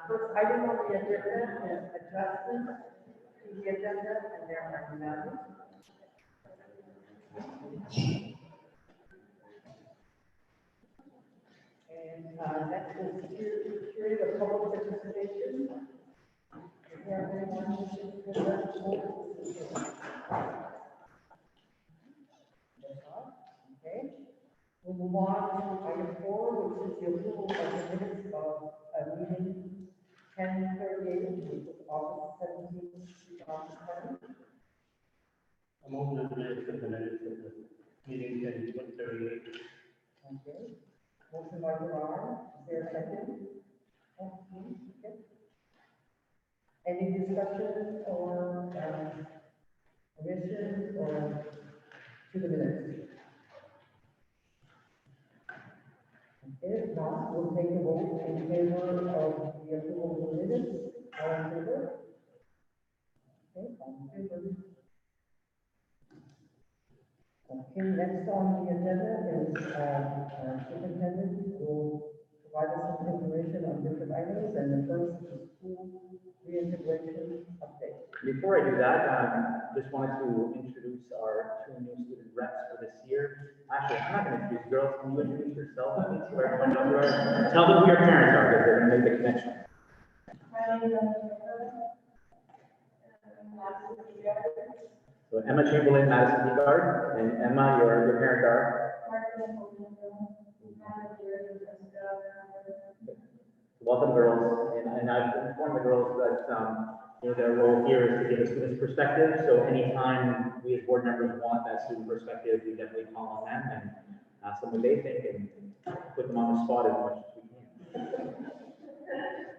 First item on the agenda is adjustments to the agenda, and there are none. And next is period of public participation. Is there anyone wishing to address the board? Okay. We'll move on to item 4, which is the approval of the minutes of a meeting 10/38, which was August 17th, 2020. I move that we accept the minutes of the meeting at 1:38. Okay. Motion by Gerard, is there a second? Okay. Any discussion or additions or to the minutes? Okay, if not, we'll take a vote in favor of the approval of the minutes. All in favor? Okay, all in favor. Okay, next on the agenda is superintendent will provide us some information on different items, and the first is school reintegration update. Before I do that, just wanted to introduce our 2 new student reps for this year. Actually, I'm not going to introduce girls. Can you introduce yourself? Please, so everyone knows who you are. Tell them who your parents are, because they're going to make the connection. So Emma Chamberlain, Madison Picard, and Emma, your parents are? Welcome, girls. And I've informed the girls that their role here is to give a student's perspective. So anytime we as board members want that student perspective, we definitely call on them and ask them what they think and put them on the spot as much as we can.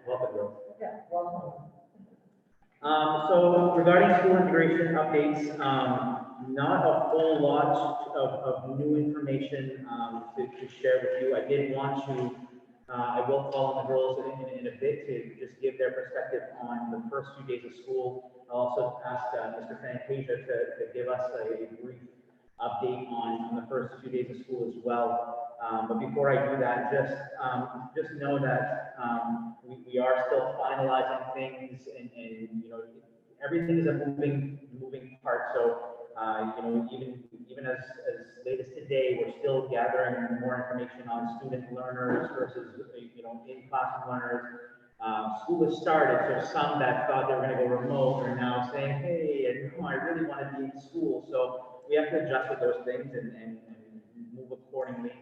Welcome, girls. Yeah, welcome. So regarding school integration updates, not a whole lot of new information to share with you. I did want to, I will call on the girls in a bit to just give their perspective on the first few days of school. I'll also ask Mr. Fantasia to give us a brief update on the first few days of school as well. But before I do that, just know that we are still finalizing things, and everything is a moving part. So even as late as today, we're still gathering more information on student learners versus in-classroom learners. School has started, so some that thought they were going to go remote are now saying, hey, I really want to be in school. So we have to adjust with those things and move accordingly.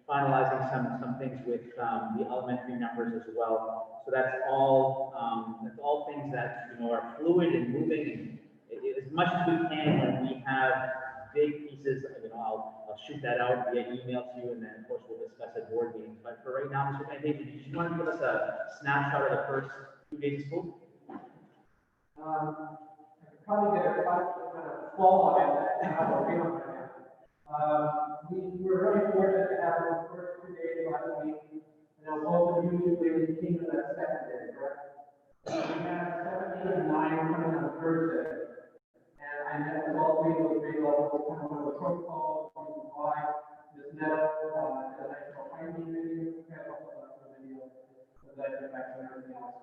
Finalizing some things with the elementary numbers as well. So that's all things that are fluid and moving. And as much as we can, when we have big pieces, I'll shoot that out via email to you, and then of course we'll discuss at board meetings. But for right now, Mr. Fantasia, do you just want to give us a snapshot of the first 2 days of school? I could probably get a kind of flow on it and how we're feeling right now. We were really fortunate to have those first 2 days last week, and both of you came to that second day, correct? We had 7, 8, and 9 coming on Thursday, and I met with all 3 of those grade levels, kind of one of the protocols, why this net, the national hygiene video, kind of the video, so that affects everything else.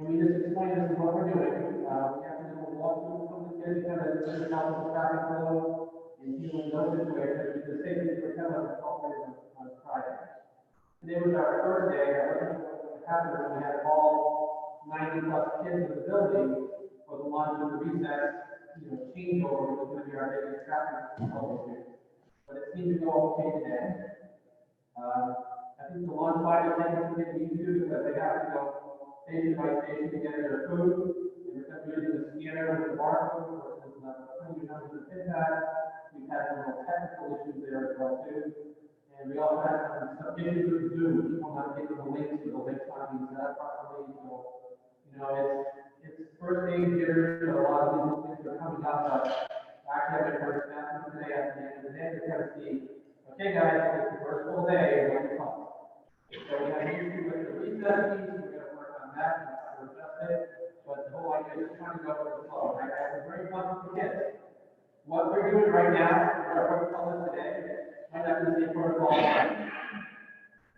And we just explained this is what we're doing. We have to walk through some of the kids, kind of figure out the traffic flow, and you will know this way, that the safety for kind of on Friday. Today was our first day. I wasn't what happened when we had all 90+ kids in the building for the launch of the recess, changeover, which was going to be our biggest traffic flow here. But it seemed to go okay today. I think the launch side of things is getting used to because they have to go station by station to get their food. And we're using the scanner with the barcode versus putting your numbers in the pin pad. We've had some real technical issues there as well too. And we also had some issues with Zoom, people not getting the links, so the links not being set up properly. So, it's first day here, so a lot of these things are coming up, but actually I've been working on today at the end of the day to kind of see, okay guys, it's the first full day, we're going to come. So we have an issue with the recess piece, we're going to work on that and try to adjust it, but the whole idea is trying to go with the flow, right? We're very fun for kids. What we're doing right now, our protocol is today, might not be the same protocol.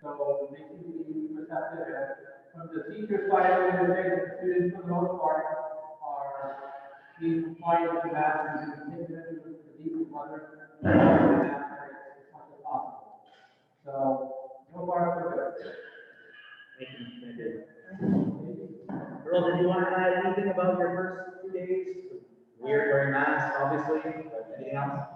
So they seem to be receptive. And from the teacher's side, I would say that the students, for the most part, are being compliant with the math and taking it with the decent weather and math as much as possible. So, so far, so good. Thank you. Earl, did you want to add anything about your first 2 days? Weird wearing masks, obviously, but anything else?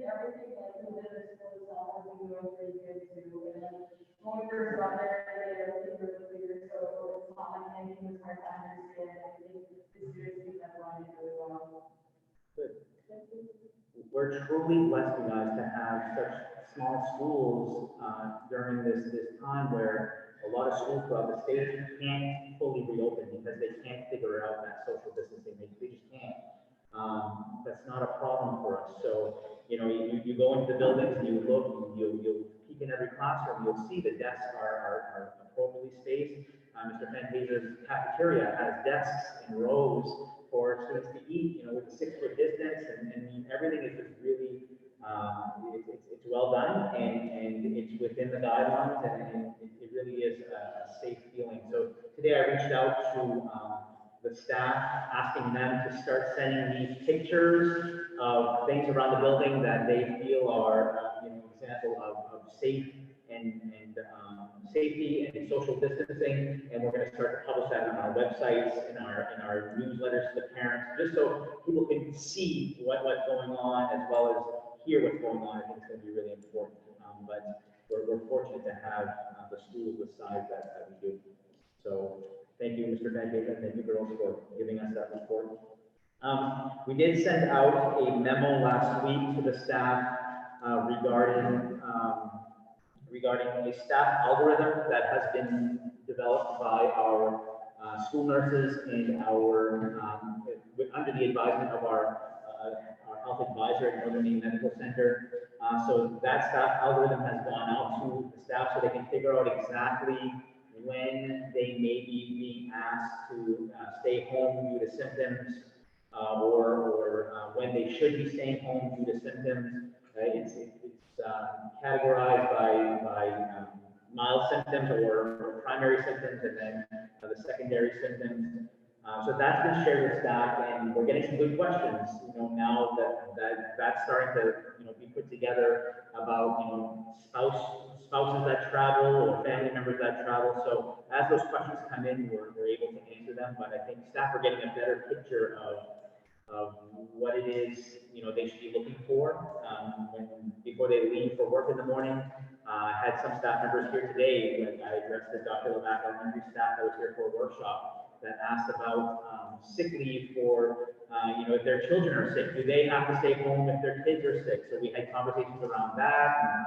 Everything like we did at school is always going pretty good too. And then when we first got there, they had a fever, so it's not like anything was hard to understand. I think the students keep that running really well. Good. We're truly blessed, you guys, to have such small schools during this time where a lot of schools throughout the state can't fully reopen because they can't figure out that social distancing. They just can't. That's not a problem for us. So, you know, you go into the buildings and you look, you'll peek in every classroom, you'll see the desks are appropriately spaced. Mr. Fantasia's cafeteria has desks in rows for students to eat, you know, with a 6-foot distance, and everything is just really, it's well done, and it's within the guidelines, and it really is a safe feeling. So today I reached out to the staff, asking them to start sending me pictures of things around the building that they feel are, you know, example of safe and safety and social distancing, and we're going to start to publish that on our websites, in our newsletters to the parents, just so people can see what's going on as well as hear what's going on. I think it's going to be really important. But we're fortunate to have the schools the size that we do. So thank you, Mr. Van Gaten, and thank you, girls, for giving us that report. We did send out a memo last week to the staff regarding a staff algorithm that has been developed by our school nurses and our under the advisement of our health advisor at Northern Maine Medical Center. So that staff algorithm has gone out to the staff so they can figure out exactly when they may be being asked to stay home due to symptoms, or when they should be staying home due to symptoms. It's categorized by mild symptoms or primary symptoms, and then the secondary symptoms. So that's been shared with staff, and we're getting some good questions. You know, now that's starting to be put together about spouses that travel or family members that travel. So as those questions come in, we're able to answer them. But I think staff are getting a better picture of what it is they should be looking for before they leave for work in the morning. I had some staff members here today when I addressed the Dr. Levac elementary staff that was here for a workshop that asked about sick leave for if their children are sick. Do they have to stay home if their kids are sick? So we had conversations around that. And,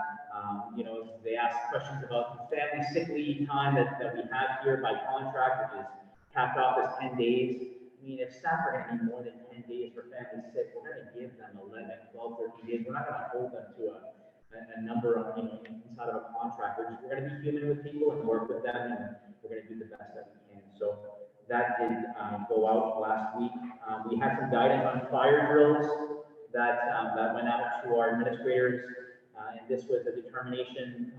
they asked questions about the family sick leave time that we have here by contract, which is capped off as 10 days. I mean, if staff are going to need more than 10 days for family sick, we're going to give them 11, 12, 13 days. We're not going to hold them to a number of, inside of a contract. We're going to be human with people and work with them, and we're going to do the best that we can. So that did go out last week. We had some guidance on fire drills that went out to our administrators, and this was a determination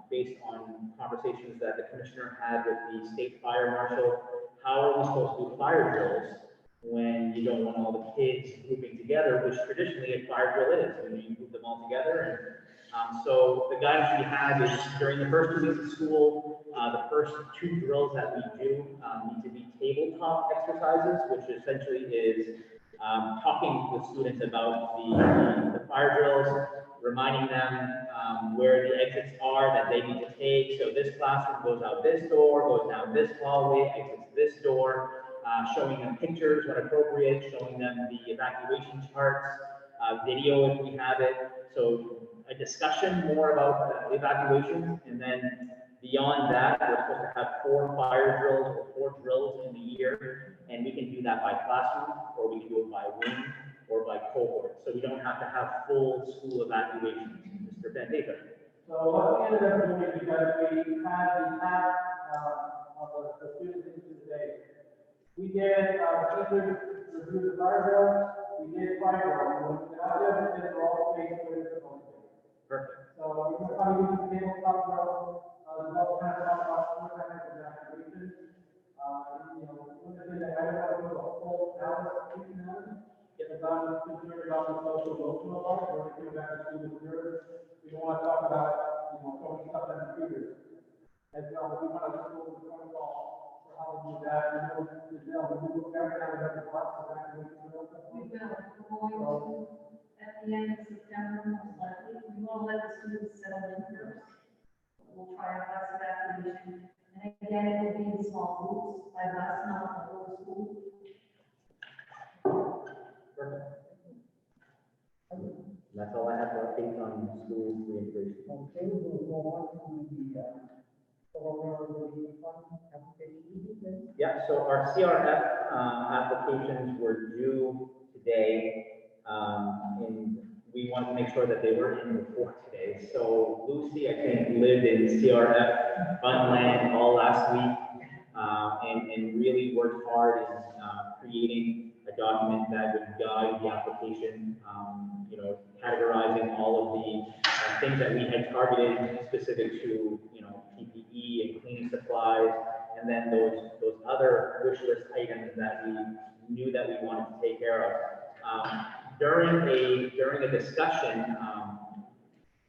based on conversations that the commissioner had with the state fire marshal. How are we supposed to do fire drills when you don't want all the kids grouping together, which traditionally a fire drill is, when you group them all together. And so the guidance we have is during the first 2 weeks of school, the first 2 drills that we do need to be tabletop exercises, which essentially is talking with students about the fire drills, reminding them where the exits are that they need to take. So this classroom goes out this door, goes down this hallway, exits this door, showing them pictures when appropriate, showing them the evacuation charts, video if we have it. So a discussion more about evacuation, and then beyond that, we're supposed to have 4 fire drills or 4 drills in the year, and we can do that by classroom, or we can do it by wing, or by cohort. So we don't have to have full school evacuations. Mr. Van Gaten. So what we ended up doing, because we had the half of the students into the day, we did teachers review the fire drill, we we did fire alarm, and all the other bids are all based on the Perfect. So we can probably use the table top row, as well, kind of talk about what kind of evacuation. You know, one of the things that I don't have to do a full application on, get about concerned about the social emotional life, or anything back to school with nerves. We don't want to talk about, you know, throwing stuff at the computers. As well, we want to go over the protocol for how to do that, and we'll, we do every time we have a class, so that we can do it. We will, we're going to, at the end of September, most likely, we want to let the students settle in first. We'll try our best evacuation, and again, it will be in small groups, by last not the whole school. Perfect. That's all I have for updates on school reintegration. Okay, we'll go on to the, Corolla Fund application. Yeah, so our CRF applications were due today, and we wanted to make sure that they were in before today. So Lucy, I think, lived in CRF fund land all last week, and really worked hard in creating a document that would guide the application, you know, categorizing all of the things that we had targeted specific to, you know, PPE and cleaning supplies, and then those other wish list items that we knew that we wanted to take care of. During a discussion,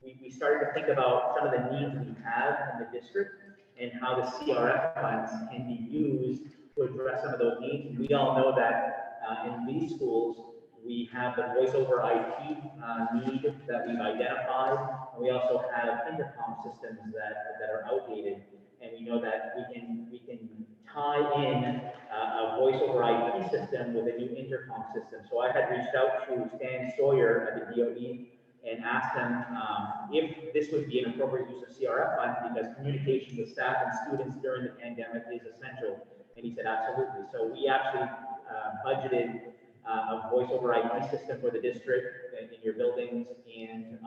we started to think about some of the needs we have in the district and how the CRF funds can be used to address some of those needs. We all know that in these schools, we have the voice over IP need that we've identified, and we also have intercom systems that are outdated. And we know that we can tie in a voice over IP system with a new intercom system. So I had reached out to Stan Sawyer at the DOE and asked him if this would be an appropriate use of CRF funds, because communication with staff and students during the pandemic is essential. And he said, absolutely. So we actually budgeted a voice over IP system for the district in your buildings, and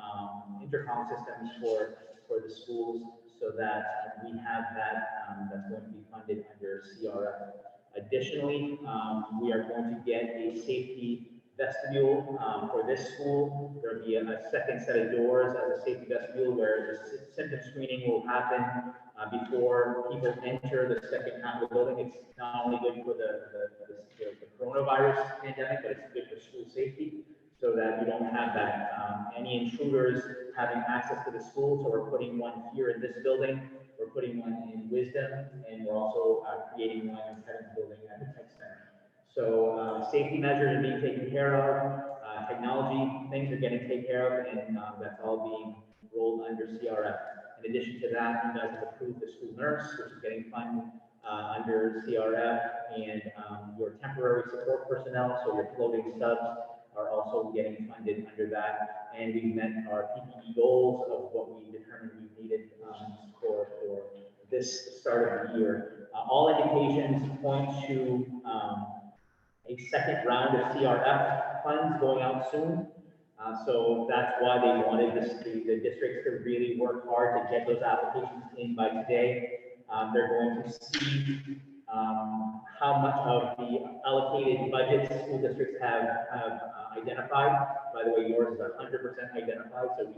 intercom systems for the schools, so that we have that that's going to be funded under CRF. Additionally, we are going to get a safety vestibule for this school. There will be a second set of doors as a safety vestibule where the symptom screening will happen before people enter the second half of the building. It's not only good for the coronavirus pandemic, but it's good for school safety, so that you don't have that any intruders having access to the school. So we're putting one here in this building, we're putting one in Wisdom, and we're also creating one in Kevin's building at the Tech Center. So safety measures are being taken care of, technology things are getting taken care of, and that's all being rolled under CRF. In addition to that, you guys have approved the school nurse, which is getting funded under CRF, and your temporary support personnel, so your floating subs, are also getting funded under that. And we've met our PPE goals of what we determined we needed for this start of the year. All indications point to a second round of CRF funds going out soon. So that's why they wanted the districts to really work hard to get those applications in by today. They're going to see how much of the allocated budgets school districts have identified. By the way, yours is 100% identified, so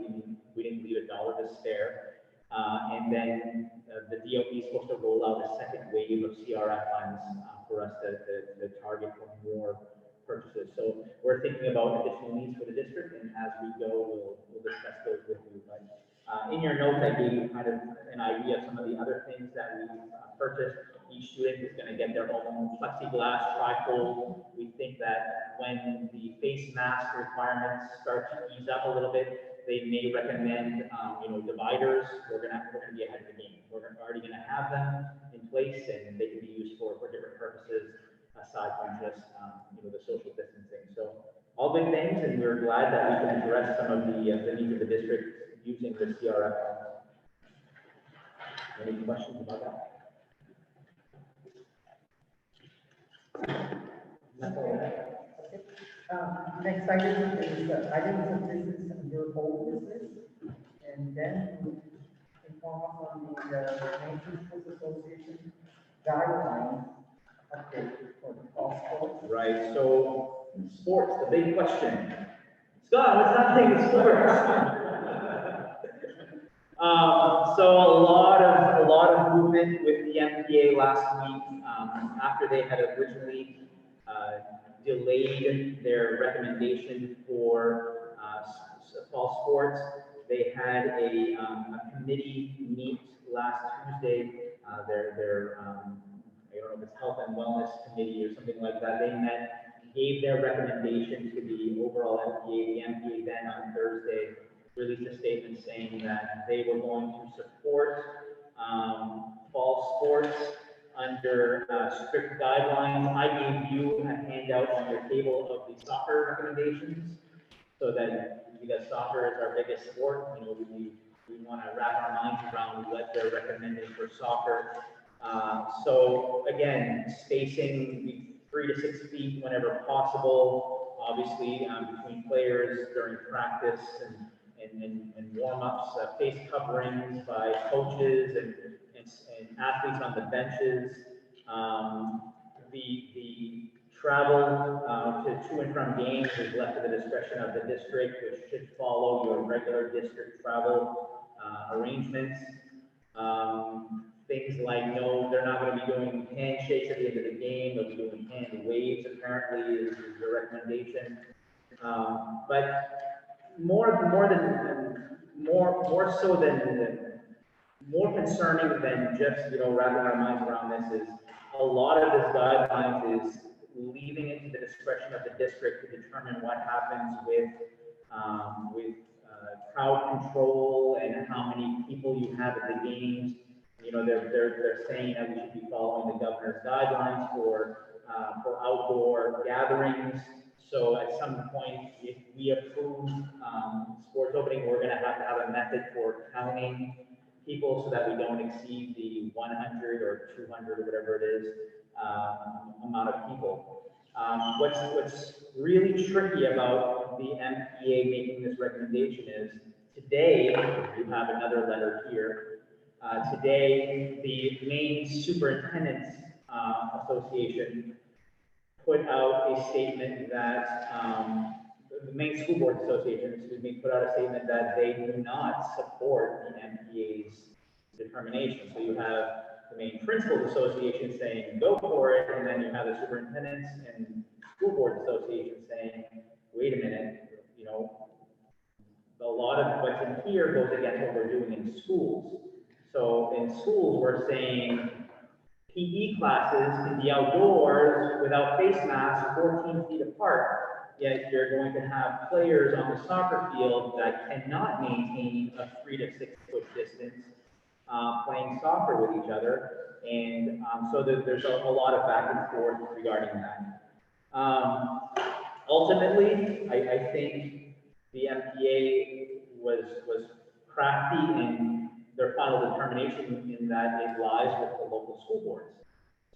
we didn't leave a dollar to spare. And then the DOE is supposed to roll out a second wave of CRF funds for us to target for more purchases. So we're thinking about additional needs for the district, and as we go, we'll discuss those with you. But in your notes, I gave you kind of an idea of some of the other things that we purchased. Each student is going to get their own plexiglass trifold. We think that when the face mask requirements start to ease up a little bit, they may recommend, dividers. We're going to be ahead of the game. We're already going to have them in place, and they can be used for different purposes aside from just, the social distancing. So all good things, and we're glad that we can address some of the needs of the district using the CRF. Any questions about that? Next item is items of business under old business, and then we inform us on the Main Schools Association guidelines update for the fall. Right, so And sports, the big question. Scott, what's happening with sports? So a lot of movement with the MPA last week, after they had originally, delayed their recommendation for, fall sports. They had a committee meet last Tuesday, I don't know if it's Health and Wellness Committee or something like that. They met, gave their recommendation to the overall MPA. The MPA then on Thursday released a statement saying that they were going to support fall sports under strict guidelines. I gave you a handout on your table of the soccer recommendations, so that because soccer is our biggest sport, you know, we want to wrap our minds around what they're recommending for soccer. So again, spacing 3 to 6 feet whenever possible, obviously between players during practice and warm-ups, face coverings by coaches and athletes on the benches. The travel to and from games is left to the discretion of the district, which should follow your regular district travel arrangements. Things like, no, they're not going to be doing handshakes at the end of the game, they'll be doing hand waves, apparently, is the recommendation. But more concerning than just, you know, wrapping our minds around this is a lot of this guidelines is leaving it to the discretion of the district to determine what happens with crowd control and how many people you have at the games. You know, they're saying that we should be following the governor's guidelines for outdoor gatherings. So at some point, if we approve sports opening, we're going to have a method for counting people so that we don't exceed the 100 or 200 or whatever it is amount of people. What's really tricky about the MPA making this recommendation is today, you have another letter here. Today, the Maine Superintendent's Association put out a statement that, the Maine School Board Association, excuse me, put out a statement that they do not support the MPA's determination. So you have the Maine Principals Association saying, go for it, and then you have the Superintendents and School Board Association saying, wait a minute, you know, a lot of what's in here goes against what we're doing in schools. So in schools, we're saying PE classes can be outdoors without face masks 14 feet apart, yet you're going to have players on the soccer field that cannot maintain a 3 to 6 foot distance playing soccer with each other. And so there's a lot of back and forth regarding that. Ultimately, I think the MPA was crafty in their final determination in that it lies with the local school boards.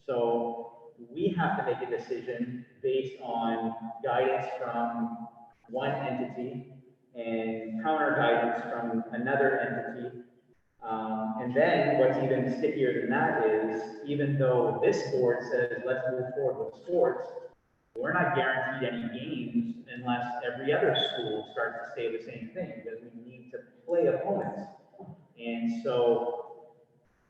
So we have to make a decision based on guidance from one entity and counter guidance from another entity. And then what's even stickier than that is, even though this board says, let's move forward with sports, we're not guaranteed any games unless every other school starts to say the same thing, because we need to play opponents. And so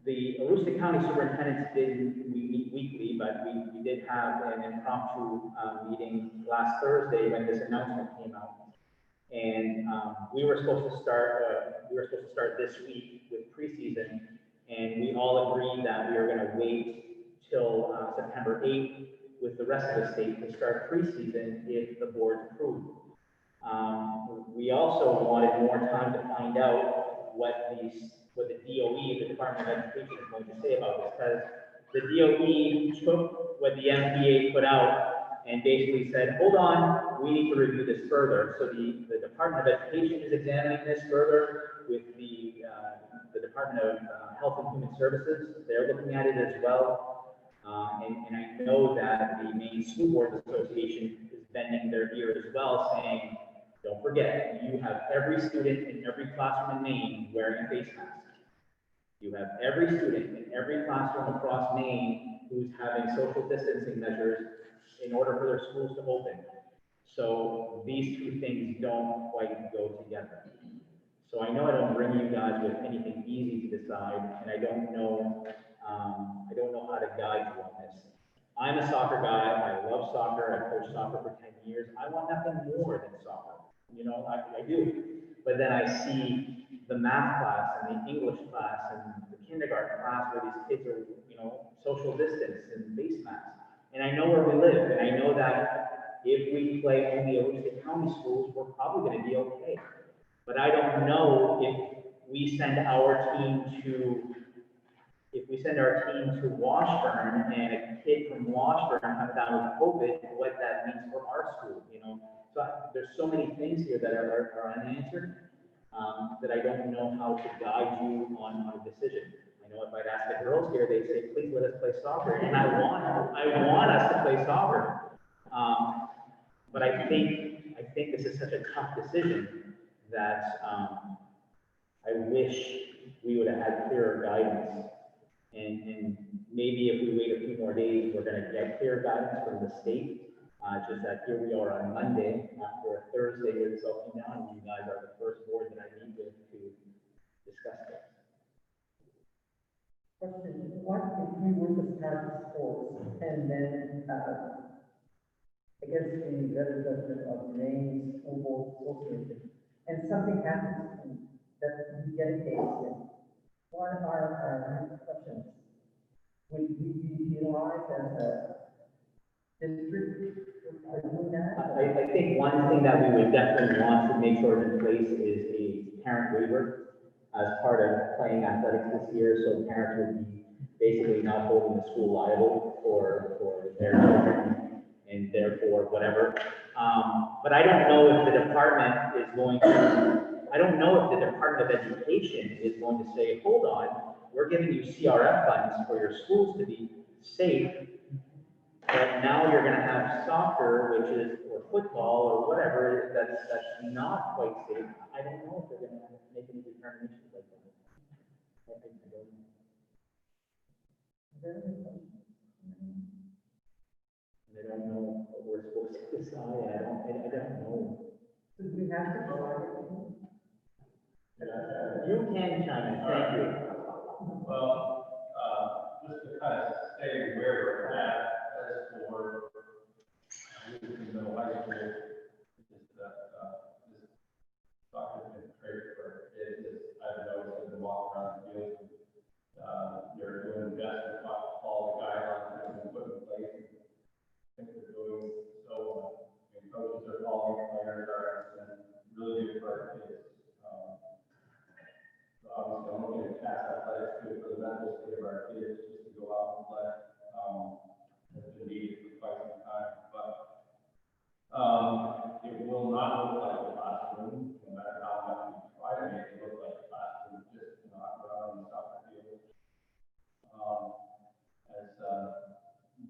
the Aroostook County Superintendents we meet weekly, but we did have an impromptu meeting last Thursday when this announcement came out. And we were supposed to start this week with preseason, and we all agreed that we were going to wait till September 8th with the rest of the state to start preseason if the board approved. We also wanted more time to find out what the DOE, the Department of Education, is going to say about this, because the DOE took what the MPA put out and basically said, hold on, we need to review this further. So the Department of Education is examining this further with the Department of Health and Human Services. They're looking at it as well. And I know that the Maine School Board Association is bending their ear as well, saying, don't forget, you have every student in every classroom in Maine wearing a face mask. You have every student in every classroom across Maine who's having social distancing measures in order for their schools to open. So these two things don't quite go together. So I know I don't bring you guys with anything easy to decide, and I don't know how to guide you on this. I'm a soccer guy, I love soccer, I coached soccer for 10 years, I want nothing more than soccer, you know, I do. But then I see the math class and the English class and the kindergarten class where these kids are, you know, social distance and face masks. And I know where we live, and I know that if we play only Aroostook County schools, we're probably gonna be okay. But I don't know if we send our team to Washburn and a kid from Washburn comes down with COVID, what that means for our school, you know? So there's so many things here that are unanswered, that I don't know how to guide you on a decision. I know if I'd ask the girls here, they'd say, please let us play soccer, and I want us to play soccer. But I think this is such a tough decision that, I wish we would have had clearer guidance. And maybe if we wait a few more days, we're gonna get clear guidance from the state. Just that here we are on Monday, after a Thursday where it's all came down, and you guys are the first board that I meet with to discuss this. Question, what if we were to start sports and then, against the better judgment of Maine School Board Association, and something happens and that we get a case in? What are our repercussions? Would we be penalized as a district for doing that? I think one thing that we would definitely want to make sure is in place is a parent waiver as part of playing athletics this year, so parents would be basically not holding the school liable for their children and therefore whatever. But I don't know if the department is going to, I don't know if the Department of Education is going to say, hold on, we're giving you CRF funds for your schools to be safe, but now you're gonna have soccer, which is, or football, or whatever, that's not quite safe. I don't know if they're gonna make any determinations like that. I think I don't know. And I don't know what we're supposed to decide. I don't know. Do we have to provide it? You can chime in, thank you. Well, just to kind of stay where we're at, as for middle high school, is that this soccer has been great for kids. I've noticed as I walk around the field, they're doing best to follow the guidelines that have been put in place. I think they're doing so well. And coaches are following players are really good for our kids. Obviously, I'm looking at past athletics too, for the mental state of our kids, just to go out and play. It's been needed for quite some time, but it will not look like a classroom, no matter how much we try to make it look like a classroom, just not around on the soccer field. As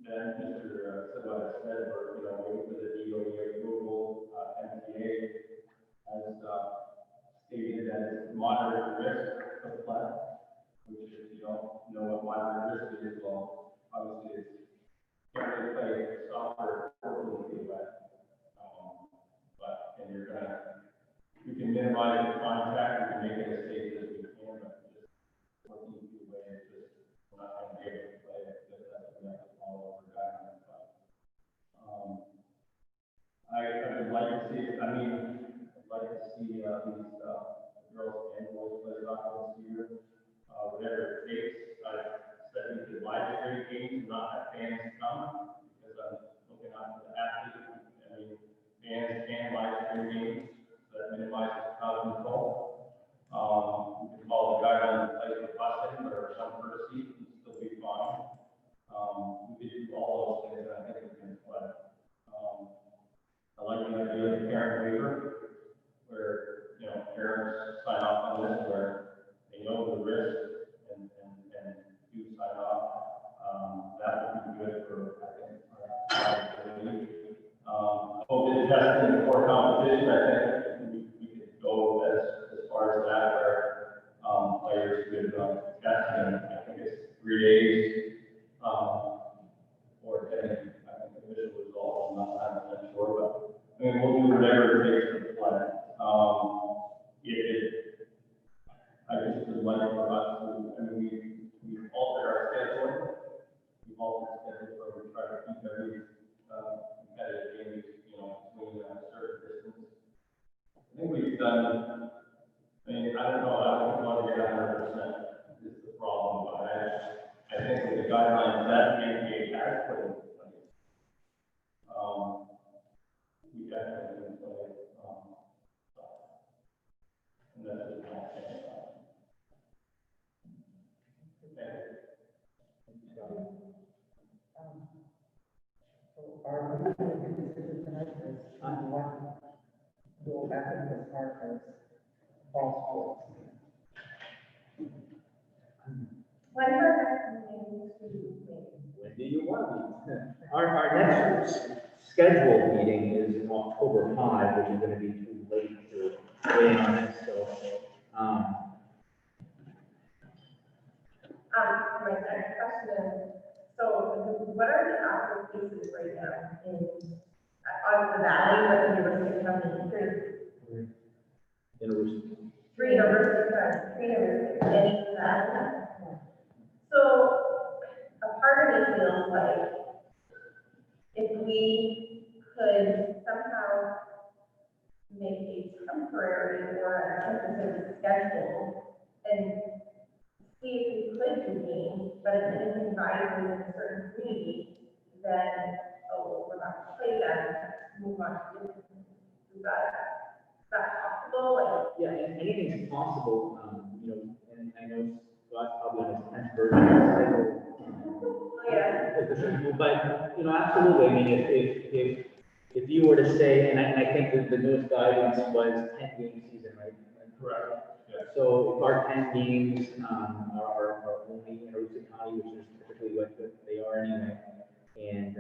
Ben, Mr. Silva said, we're waiting for the DOE approval. MTA has stated that it's moderate risk of play, which if you don't know what moderate risk is, well, obviously it's can't really play soccer totally wet. But and you can minimize the contact, you can make it as safe as we can, but just working through the way it's just not going to be able to play it, because that's what we have to follow over guidelines. But I would like to see, I'd like to see these girls and boys play soccer this year, whatever it takes. I said we could live stream games and not have fans come, because I'm looking out for the athletes. Fans can live stream games, so that minimizes crowd control. We can follow the guidelines in place for busing or some courtesy and still be fine. We could do all those things, and I think we can play. I like the idea of the parent waiver, where parents sign off on this, where they know the risk and do sign off. That would be good for, I think, our league. COVID testing for competition, I think we could go as far as that, where players could test, and I think it's 3 days for getting, I think, official results. I'm not 100% sure, but variation of flood. I just would like for us to, I mean, we've altered our schedule. We've altered schedule where we try to keep every, competitive game, between a certain distance. I think we've done, I mean, I don't know, I don't want to get 100% is the problem, but I think with the guidelines that the NBA has put in place, we definitely can play, and that's just my opinion. So are we going to do decision tonight is what will happen as far as fall sports? When are our next meetings to be made? When do you want to meet? Our next scheduled meeting is October 5, which is going to be too late to weigh in on it, so, My next question is, so what are the active cases right now on the valley, what university county, University. three universities, any that. So a part of me feels like if we could somehow make a temporary or a tentative schedule and see if we could convene, but if anything rises in a certain community, then, oh, we're not gonna play them, move on to this. Is that possible? Like, Yeah, and anything's possible, and I know Scott's probably on his 10th version of the schedule. yeah, But, absolutely, I mean, if you were to say, and I think that the newest guidance was 10-game season, right? Correct. Yeah. So if our 10 games are only in Aroostook County, which is typically what they are anyway, and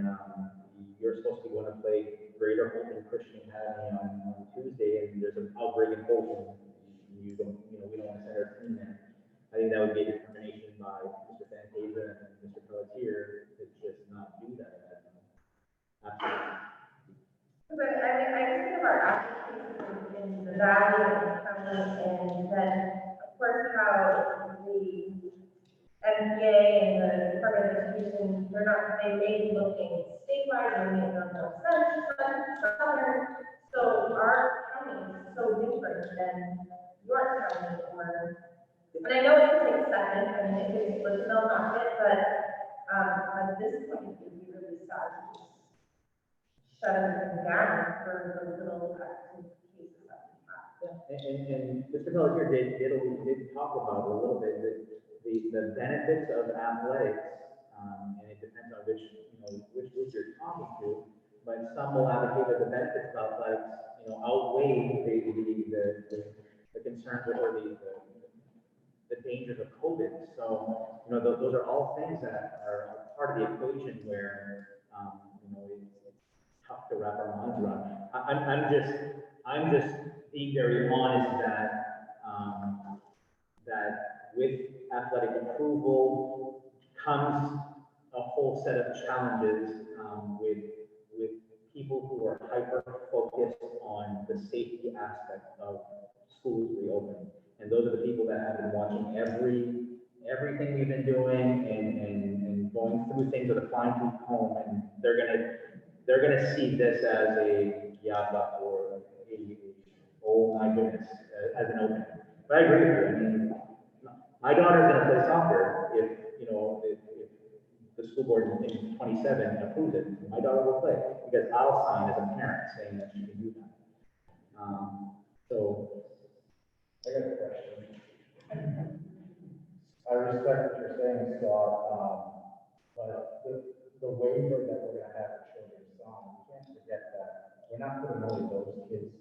you're supposed to go to play Greater Holton Christian Academy on Tuesday, and there's an outbreak in Holton, we don't want to send our team there. I think that would be a determination by Mr. Fantasia and Mr. Pelletier to just not do that at that time. Absolutely. but I think of our applications in the valley and the county, and then, of course, how the MPA and the Department of Education, they may be looking statewide, they may not know southern. So our county is so different than your county, and I know it can take second, and it is, let's not knock it, but, at this point, it would be really sad to just shut everything down for the little active cases that we have. And Mr. Pelletier did talk about a little bit the benefits of athletics, and it depends on which group you're talking to, but some will advocate that the benefits of athletics, outweigh the concerns or the dangers of COVID. So, those are all things that are part of the equation where, it's tough to wrap our minds around. I'm just being very honest that with athletic approval comes a whole set of challenges, with people who are hyper-focused on the safety aspect of schools reopening. And those are the people that have been watching everything we've been doing and going through things with a fine-tooth comb, and they're gonna see this as a yabba or oh my goodness, as an opening. But I agree with you. I mean, my daughter's gonna play soccer if the school board in 27 approves it. My daughter will play because I'll sign as a parent saying that she can do that. So I got a question. I respect what you're saying, Scott, but the waiver that we're gonna have for children's song, we can't forget that we're not putting only those kids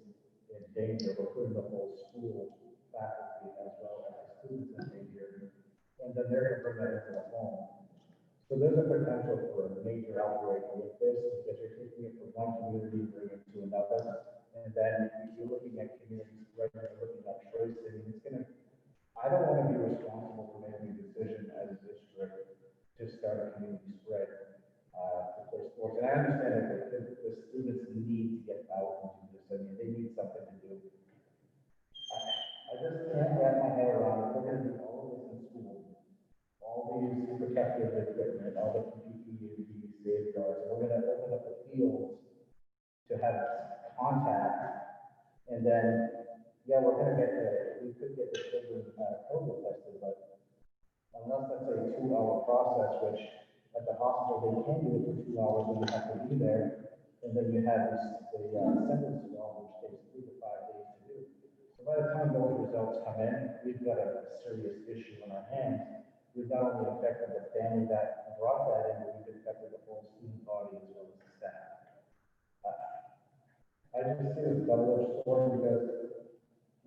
in danger, we're putting the whole school faculty as well as the students in danger, and then they're gonna bring that into the home. So there's a potential for a major outbreak with this, because you're taking it from one community, bringing it to another, and then you're looking at community spread, you're looking at choice, and it's gonna, I don't wanna be responsible for making a decision as a district to start a community spread, to play sports. And I understand that the students need to get out and do this, I mean, they need these protective equipment, all the PPE, safeguards, we're gonna open up the fields to have contact, and then, yeah, we could get the children, COVID tested, but unless that's a 2-hour process, which at the hospital, they can do it for 2 hours, and you have to be there, and then you have the sentence law, which takes 3 to 5 days to do. So by the time those results come in, we've got a serious issue on our hands. We've not only affected the family that brought that in, but we've affected the whole student body as well as the staff. I just see this double-edged sword because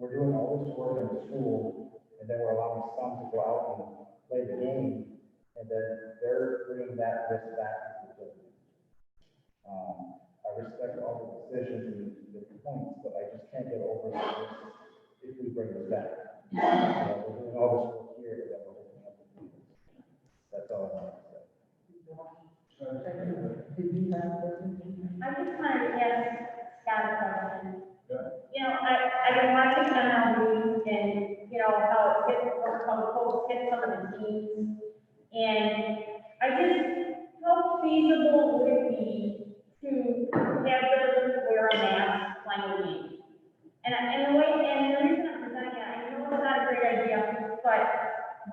we're doing all this work in the school, and then we're allowing some to go out and play the game, and then they're bringing that risk back to the children. I respect all the decisions and the points, but I just can't get over the risk if we bring this back. We're doing all this work here, but then we're opening up the fields. That's all I want to say. Did you have a question? I just wanted to ask Scott a question. Yeah. You know, I've been watching MLB and, you know, how it hits, how the folks hit some of the teams. And I just, how feasible would it be to have them wear a mask playing a game? And the reason I'm presenting it, I know it's not a great idea, but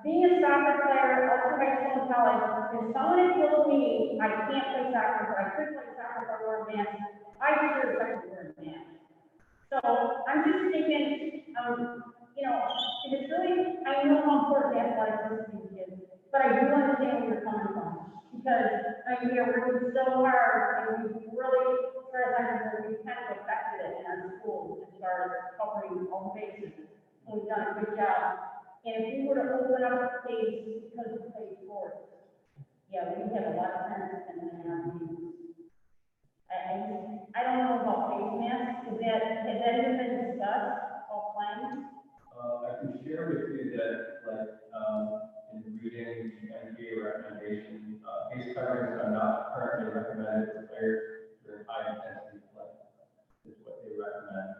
being a soccer player, up to high school and college, if someone had told me I can't play soccer, or I could play soccer if I wore a mask, I sure I could wear a mask. So I'm just thinking, you know, if it's really, I know how important athletics is to these kids, but I do understand where you're coming from. Because, I mean, we're working so hard, and we've really, as far as I know, we've kind of affected it in our schools as far as covering all the bases. And we've done a good job. And if we were to open up the space because we play sports, yeah, we have a lot of parents in our meetings. I don't know about face masks, has that even been discussed, all plans? I can share with you that, like, in reading the NBA recommendation, face coverings are not currently recommended for players during high intensity play, is what they recommend.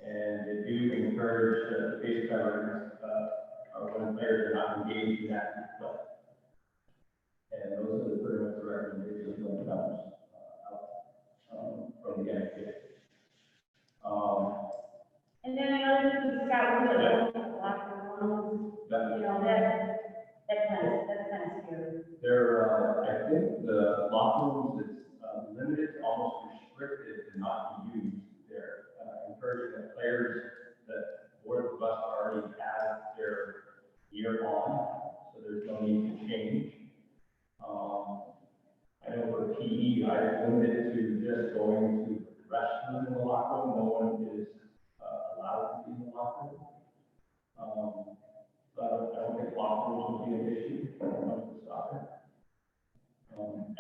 And they do encourage the face coverings, when players are not engaged in active play. And those are pretty much the recommendations that comes from the NBA. And then another thing, Scott, we have a locker rooms, you know, that's kind of scary. There, I think the locker rooms is limited, almost restricted to not be used there. Encouraging the players that board the bus already have their gear on, so there's no need to change. I know for PE, I limited to just going to the restroom in the locker room. No one is allowed to be in the locker room. So I don't think locker rooms will be an issue when it comes to soccer.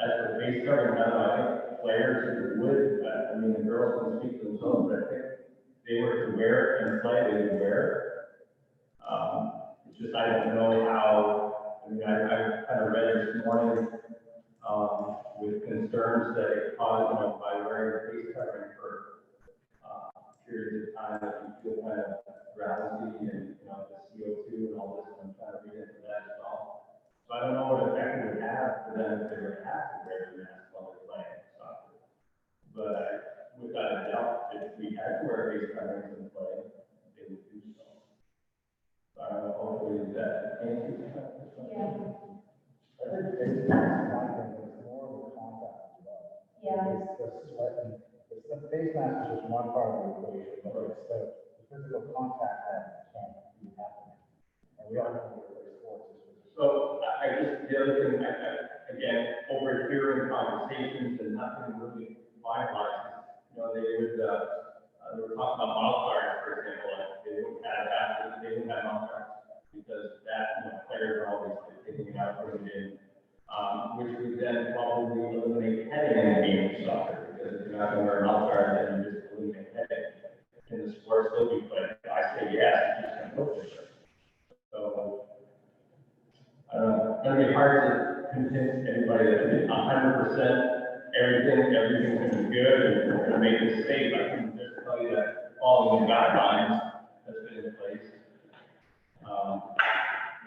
As for face covering, I think players would, I mean, the girls can speak for themselves, but I think they were to wear it and play, they would wear it. It's just, I don't know how, I mean, I kind of read this morning, with concerns that it caused, by wearing a face covering for, periods of time that you feel kind of drowsy and, the CO2 and all this, I'm trying to read into that as well. So I don't know what effect it would have for them if they would have to wear the mask while they're playing soccer. But without a doubt, if we had to wear face coverings in play, they would do so. So I don't know, hopefully that answers that. Yeah. I think face mask, one thing, it's more of a contact as well. Yeah. It's the sweat, the face mask is just one part of the equation, but it's the physical contact that can't be happening. And we all know that play sports. So I just, the other thing, again, overhearing conversations and nothing really finalized, they would, they were talking about mouth guards, for example, like they wouldn't have mouth guards because that, players are always taking it out, putting it in, which would then probably eliminate headache in the game of soccer because if you're not going to wear a mouth guard, then you just eliminate headache. Can the sport still be played? I say yes, you just can't go for it. So, I don't know, it's gonna be hard to convince anybody that it's 100%, everything's gonna be good, and we're gonna make this safe. I can just tell you that following the guidelines that's been in place,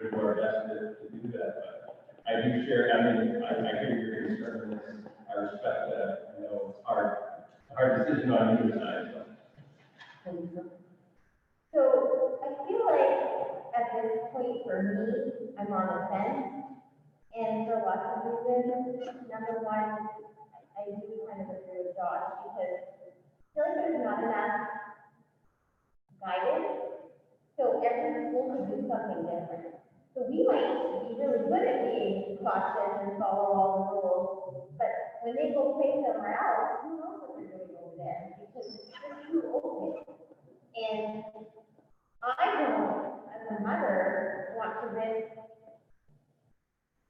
we'll do our best to do that, but do share, I mean, I hear your concern, and I respect that, you know, it's hard decision on either side, so. So I feel like at this point for me, I'm on the fence. And for lots of reasons. Number one, I do kind of agree with Josh because I feel like there's not enough guidance. So every school could do something different. So we might be really good at being cautious and follow all the rules, but when they go play somewhere else, who knows what they're doing over there? Because it's just too open. And I don't, as a mother, want to risk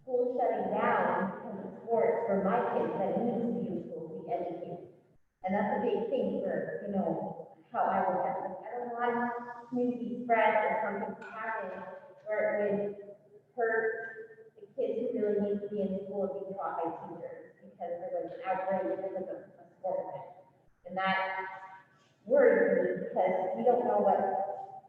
school shutting down because of sports for my kids that need to be in school to be educated. And that's a big thing for, you know, how I look at it. I don't want community spread or something to happen where it would hurt the kids who really need to be in school and be taught by teachers because there was an outbreak because of a sport event. And that worries me because we don't know what,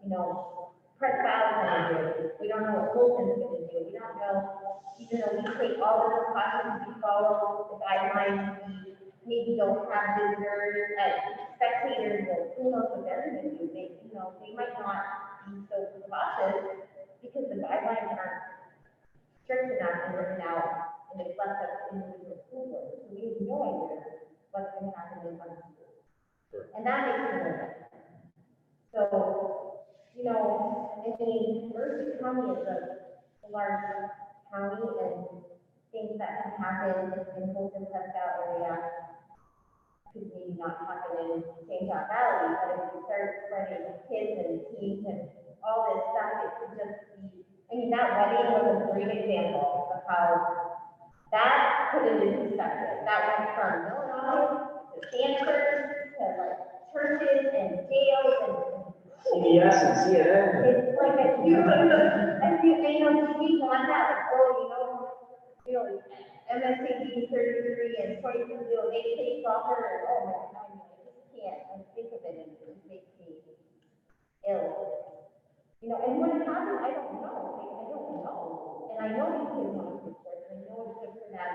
you know, Press Valley's gonna do. We don't know what Fulton's gonna do. We don't know, even though we take all the precautions, we follow the guidelines, we maybe don't have visitors, spectators, but who knows what they're gonna do? They, you know, they might not be so cautious because the guidelines aren't strict enough and written out, and it's left up to individual school boards. So we have no idea what's gonna happen in other schools. Sure. And that makes me nervous. So, you know, I mean, Mercer County is a large county and things that can happen in Fulton, Prescott area could maybe not happen in St. John Valley, but if we start spreading kids and teams and all this stuff, it could just be, I mean, that wedding was a great example of how that put it in perspective. That went from Illinois to Stanford to like churches and jails and CBS and CNN. it's like a huge, you know, we want that, like, oh, you know, MSAD33 and 22, you know, they take soccer, and oh my God, I just can't, I think of it, and it just makes me ill. You know, and when it happens, I don't know, I don't know, and I know these kids want to play sports, and I know it's good for them,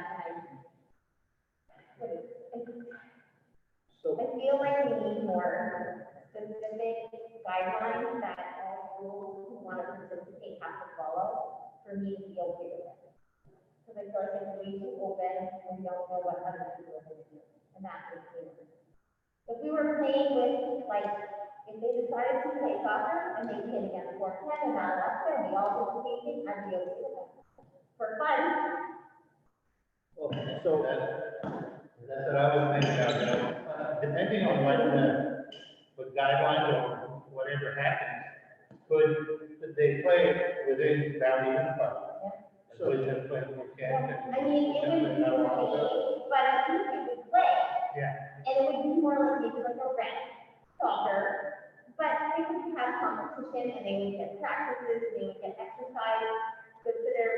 So, I feel like we need more specific guidelines that all schools who want to participate have to follow for me to be okay with it. Because I feel like it's way too open and we don't know what other people are going to do. And that makes me nervous. If we were playing with, like, if they decided to play soccer and they played against Portland and Alaska and we all participated, I'd be okay with it. For fun. well, so, That's what I was thinking of, you know, depending on what guidelines or whatever happens, could they play within Valley Unified? So we just play for camp. I mean, it would be okay, but I think it would play. Yeah. And it would be more like maybe like a rec soccer, but they would have competition and they would get practices, they would get exercise, good for their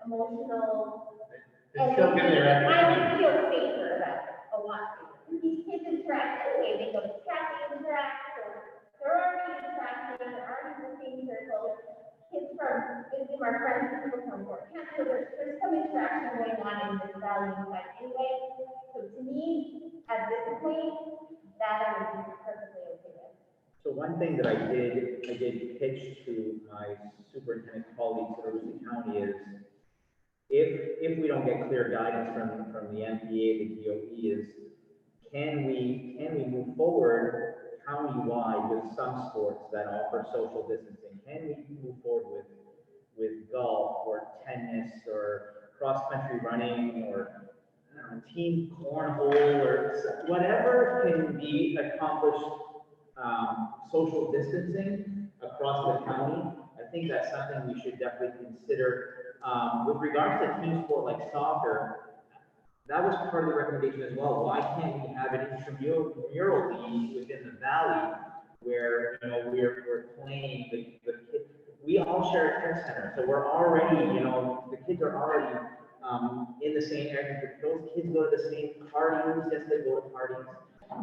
emotional. They still get their I activity. would feel safer about it, a lot safer. These kids interact anyway, they go to track, they interact, or they're already interacting, they're already working circles. Kids from, visiting our friends, people from Fort Kent, so there's some interaction going on in this valley unified anyway. So to me, at this point, that I would be perfectly okay with. so one thing that I did pitch to my superintendent colleagues at Roussel County is, if we don't get clear guidance from the MPA, the DOE, is can we move forward county-wide with some sports that offer social distancing? Can we move forward with golf or tennis or cross-country running or team cornhole or whatever can be accomplished social distancing across the county? I think that's something we should definitely consider. With regards to team sport like soccer, that was part of the recommendation as well. Why can't we have an intramural league within the valley where, you know, we're playing the kids? We all share a care center, so we're already, you know, the kids are already in the same area. Those kids go to the same parties, yes, they go to parties.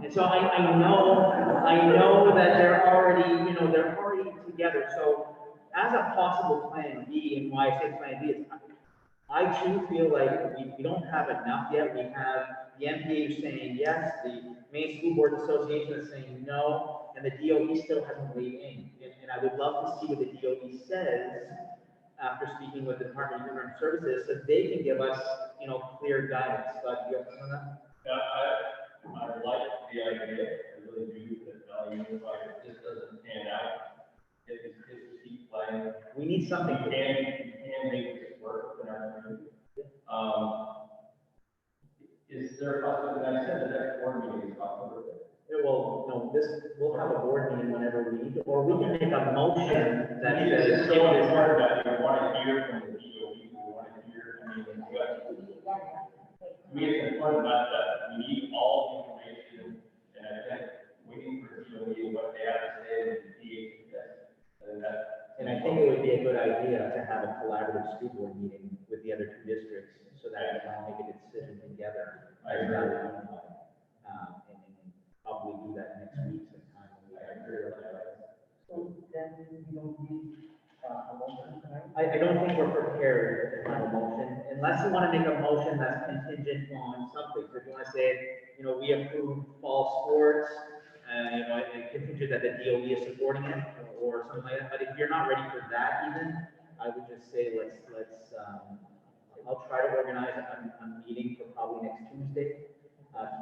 And so I know that they're already together. So as a possible plan B, and why I say plan B is I too feel like we don't have enough yet. We have the MPA saying yes, the Maine School Board Association is saying no, and the DOE still hasn't weighed in. And I would love to see what the DOE says after speaking with the Department of Human Services, so they can give us, clear guidance. But do you have something on that? Yeah, I like the idea, I really do, that unified, it just doesn't pan out. It's just keep playing. We need something. You can make this work within our community. Is there a possibility, I said the next board meeting is October 5th. Well, no, we'll have a board meeting whenever we need, or we can make a motion that says. It's so important that you want to hear from the DOE, you want to hear, to me, it's important that we need all the information, and I think waiting for DOE, what they have to say, and the DA, And I think it would be a good idea to have a collaborative school board meeting with the other two districts, so that we can all make a decision together. I agree. And probably do that next week sometime. So then we don't need a motion tonight? I don't think we're prepared to have a motion, unless you want to make a motion that's contingent on something. So if you want to say, we approve fall sports, and contingent that the DOE is supporting it, or something like that. But if you're not ready for that even, I would just say, I'll try to organize a meeting for probably next Tuesday,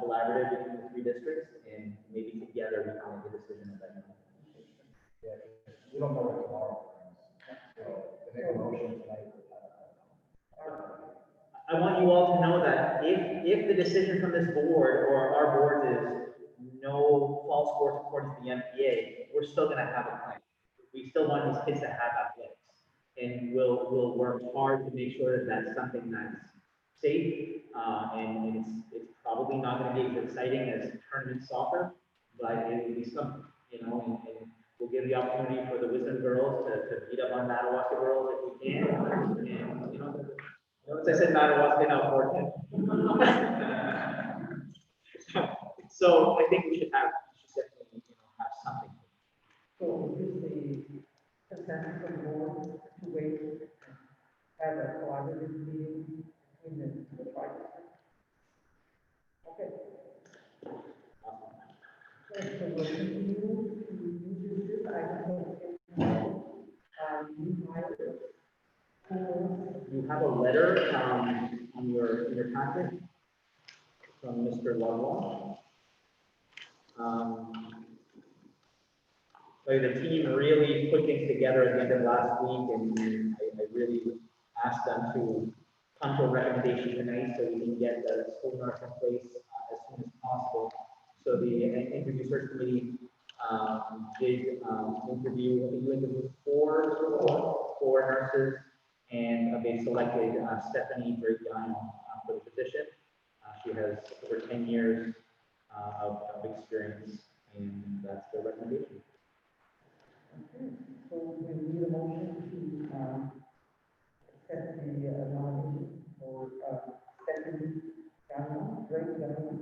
collaborative between the three districts, and maybe together we can make a decision at that time. Yeah, we don't know what tomorrow brings. So, to make a motion tonight, I want you all to know that if the decision from this board or our board is no fall sports according to the MPA, we're still gonna have a plan. We still want these kids to have athletics. And we'll work hard to make sure that that's something that's safe, and it's probably not gonna be as exciting as tournament soccer, but it will be something, and we'll give the opportunity for the Wisdom girls to beat up on Madawaska girls if we can, and, once I said Madawaska, now 410. So I think we should definitely, have something. So is the consensus of the board to wait, have a collaborative meeting between the tribes? Okay. So we'll continue to use this, I will new hires for You have a letter, in your packet from Mr. Lovell. So the team really put things together at the end of last week, and I really asked them to come to a recommendation tonight so we can get the school nurse in place as soon as possible. So the interview search committee did interview, I think you interviewed four nurses, and they selected Stephanie Drake-Young for the position. She has over 10 years of experience, and that's their recommendation. Okay, so we need a motion to accept the nomination for Stephanie Gagnon, Drake Gagnon,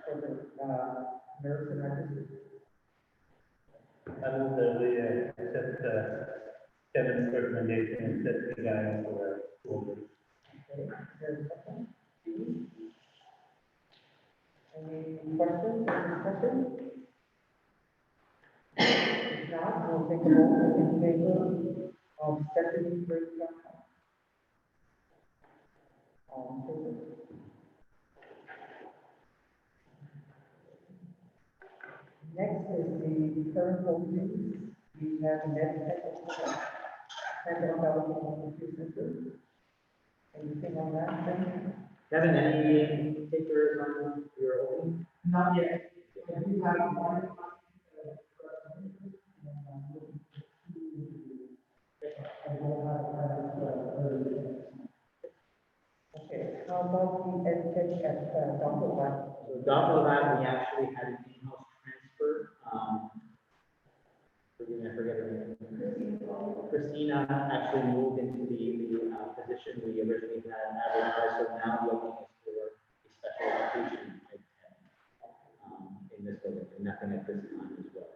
for the nurse in our district. I move that we accept Kevin's recommendation and set the guy for school. Okay, there's a second. Steve? Any questions or discussion? If not, we'll take a vote in favor of Stephanie Drake Gagnon. All in favor? Next is the current openings. We have a net technical and development center. Anything on that, then? Kevin, any takers on your own? Not yet. I do have one. Okay, how about the EdTech at Dr. Lab? So Dr. Lab, we actually had an in-house transfer. I forget her name. Christina actually moved into the position we originally had advertised, so now the opening is for a special education in this building, and nothing at this time as well.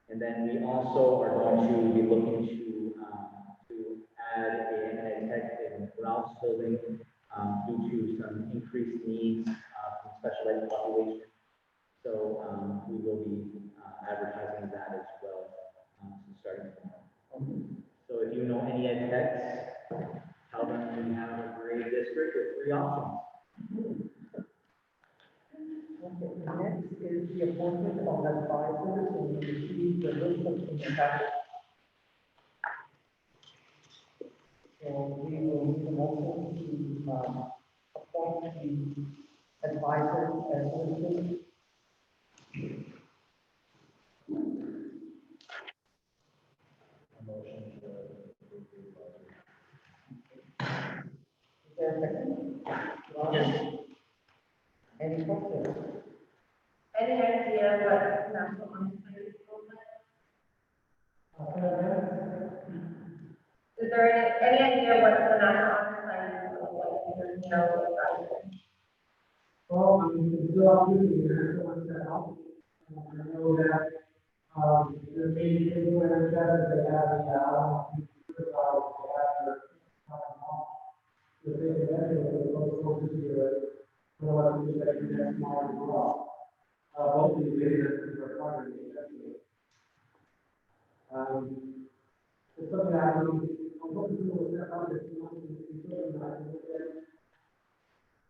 And then we also are going to be looking to add an ed tech in Ralph's building, due to some increased needs, from special ed population. So, we will be, advertising that as well, starting tomorrow. So if you know any ed techs, tell them we have a great district with 3 options. Okay, next is the appointment of advisors, and we received the list of the packet. So we will need a motion to, appoint the advisors as listed. A motion to approve the budget. Is there a second? Yes. Any questions? Any idea what national honor society is Is there any idea what the national honor society is like? You know, Well, I mean, it's still up to you, there's so much that helps. I know that, the main thing when it says they have the, the thing eventually, the social security, so what you say, you next month as well. Both these businesses are part of the executive. It's something that I'm looking to step up, it's not, it's something that I can look at.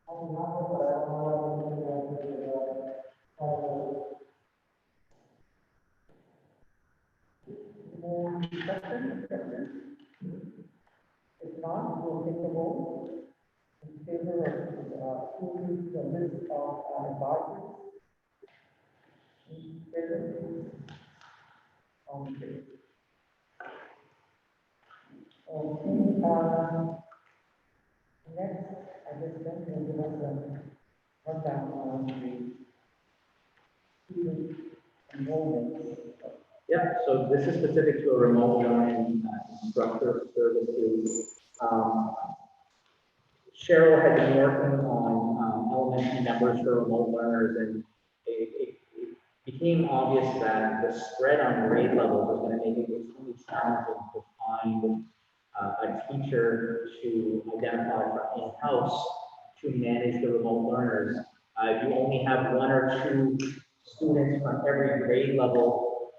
I'm not, but I don't know More discussion? If not, we'll take a vote in favor of, approving the list of advisors. In favor? Okay. Okay, next, I guess then we'll give us a rundown on the student enrollment. Yeah, so this is specific to a remote learning instructor services. Cheryl had been working on elementary numbers for remote learners, and it became obvious that the spread on grade levels was going to make it extremely challenging to find a teacher to identify for in-house to manage the remote learners. If you only have 1 or 2 students from every grade level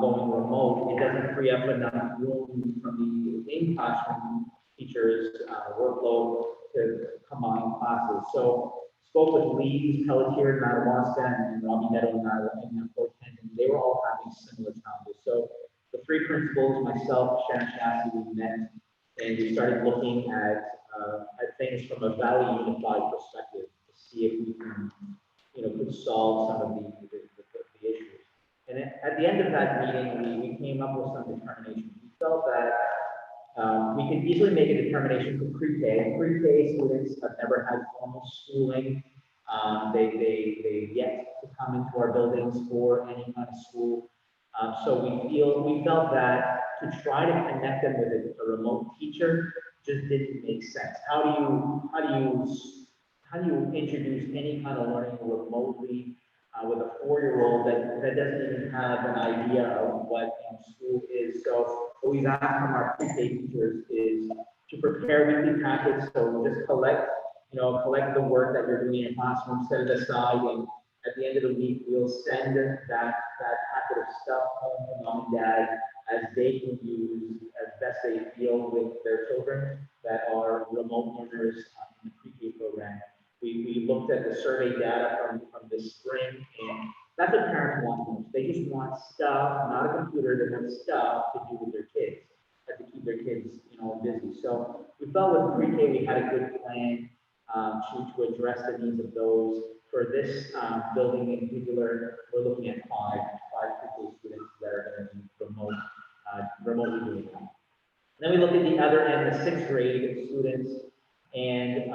going remote, it doesn't free up enough room from the in-classroom teachers' workload to combine classes. So spoke with Lee Pelletier in Madawaska and Robbie Nettle in Fort Kenton. They were all having similar challenges. So the 3 principals, myself, Sharon Chassie, we met and we started looking at things from a Valley Unified perspective to see if we can, could solve some of the issues. And at the end of that meeting, we came up with some determinations. We felt that we could easily make a determination for pre-K. Pre-K students have never had formal schooling. They yet to come into our buildings for any kind of school. So we felt that to try to connect them with a remote teacher just didn't make sense. How do you introduce any kind of learning remotely with a 4-year-old that doesn't even have an idea of what school is? So what we've asked from our pre-K teachers is to prepare weekly packets. So just collect the work that you're doing in your classroom, set it aside, and at the end of the week, we'll send that packet of stuff home to mom and dad as they can use as best they feel with their children that are remote learners in the pre-K program. We looked at the survey data from this spring, and that's what parents want most. They just want stuff, not a computer, they want stuff to do with their kids, to keep their kids, busy. So we felt with pre-K we had a good plan to address the needs of those. For this building in particular, we're looking at five pre-K students that are going to be remotely doing that. Then we look at the other end, the 6th grade students, and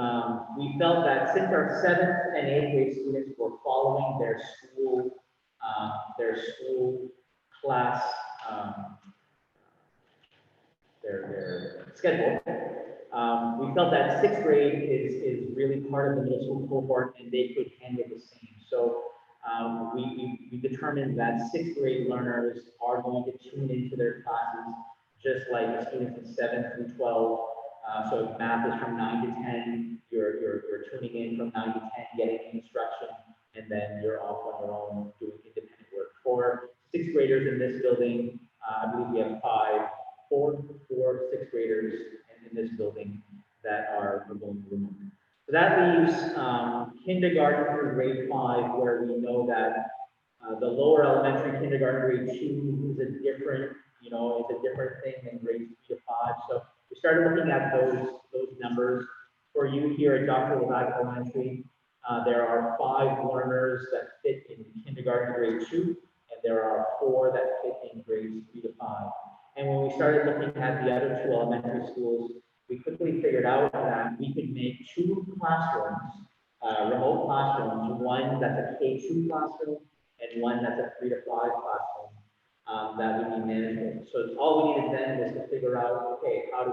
we felt that since our 7th and 8th grade students were following their school class, their schedule, we felt that 6th grade is really part of the middle school cohort, and they could handle the same. So we determined that 6th grade learners are going to tune into their classes just like the students in 7th through 12 So math is from 9 to 10, you're tuning in from 9 to 10, getting instruction, and then you're off on your own doing independent work. For sixth graders in this building, I believe we have four sixth graders in this building that are going remote. So that leaves kindergarten through grade 5, where we know that the lower elementary kindergarten grade 2 is a different, it's a different thing than grades 3 to 5. So we started looking at those numbers. For you here at Dr. Levac Elementary, there are 5 learners that fit in kindergarten grade 2, and there are 4 that fit in grades 3 to 5. And when we started looking at the other 2 elementary schools, we quickly figured out that we could make 2 classrooms, remote classrooms, one that's a K2 classroom and one that's a 3 to 5 classroom, that would be manageable. So all we needed then was to figure out, okay, how do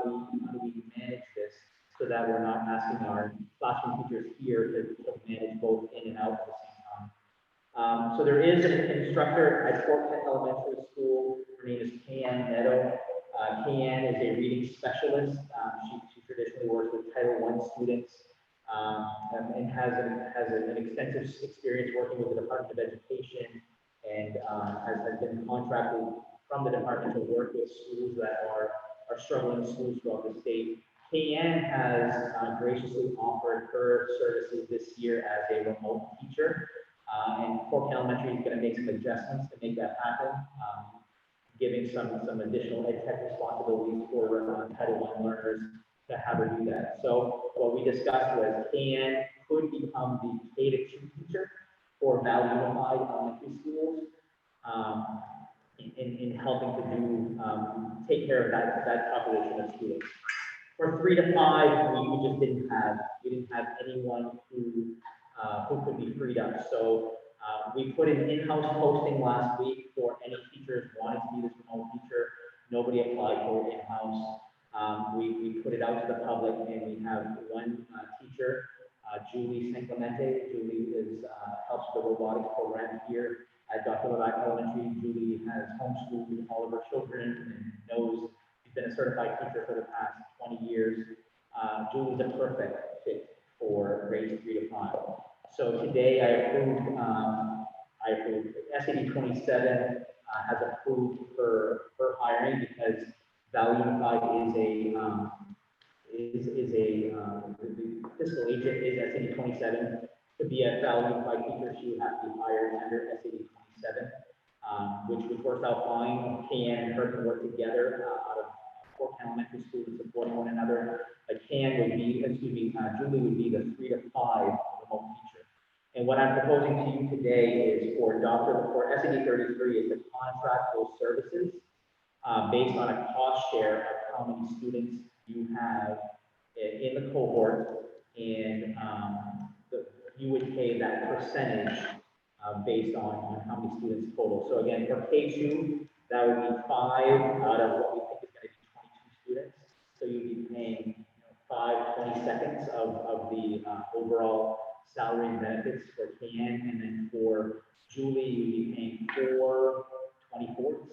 we manage this so that we're not asking our classroom teachers here to manage both in and out at the same time. So there is an instructor at Fort Kent Elementary School. Her name is Kayanne Neto. Kayanne is a reading specialist. She traditionally works with Title I students, and has an extensive experience working with the Department of Education, and has been contracted from the department to work with schools that are struggling schools throughout the state. Kayanne has graciously offered her services this year as a remote teacher, and Fort Kent Elementary is going to make some adjustments to make that happen, giving some additional ed tech responsibilities for Title I learners to have her do that. So what we discussed was Kayanne could become the K-2 teacher for Valley Unified Elementary Schools, in helping to do take care of that population of students. For 3 to 5, we just didn't have anyone who could be freed up. So we put an in-house posting last week for any teachers wanting to be this remote teacher. Nobody applied for it in-house. We put it out to the public, and we have one teacher, Julie San Clemente. Julie helps the robotics program here at Dr. Levac Elementary. Julie has homeschooled all of her children and knows she's been a certified teacher for the past 20 years. Julie's a perfect fit for grades 3 to 5. So today I approved SAD27 has approved her hiring, because Valley Unified the fiscal agent is SAD27. To be a Valley Unified teacher, she would have to be hired under SAD27, which works out fine. Kayanne and her can work together out of Fort Kent Elementary School and supporting one another. Julie would be the 3 to 5 remote teacher. And what I'm proposing to you today is for SAD33 is to contract those services based on a cost share of how many students you have in the cohort, and you would pay that percentage based on how many students total. So again, for K2, that would be 5 out of what we think is going to be 22 students. So you'd be paying 5/22 of the overall salary and benefits for Kayanne, and then for Julie, you'd be paying 4/24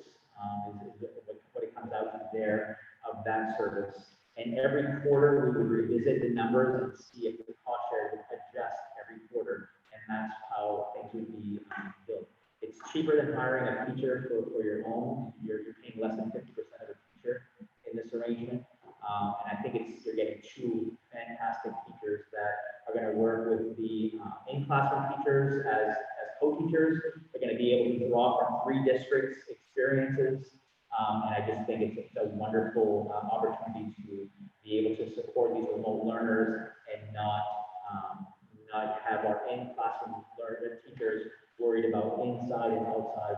is what it comes out to there of that service. And every quarter, we would revisit the numbers and see if the cost share would adjust every quarter, and that's how things would be built. It's cheaper than hiring a teacher for your own. You're paying less than 50% of a teacher in this arrangement. And I think you're getting 2 fantastic teachers that are going to work with the in-classroom teachers as co-teachers. They're going to be able to draw from 3 districts' experiences. And I just think it's a wonderful opportunity to be able to support these remote learners and not have our in-classroom teachers worried about inside and outside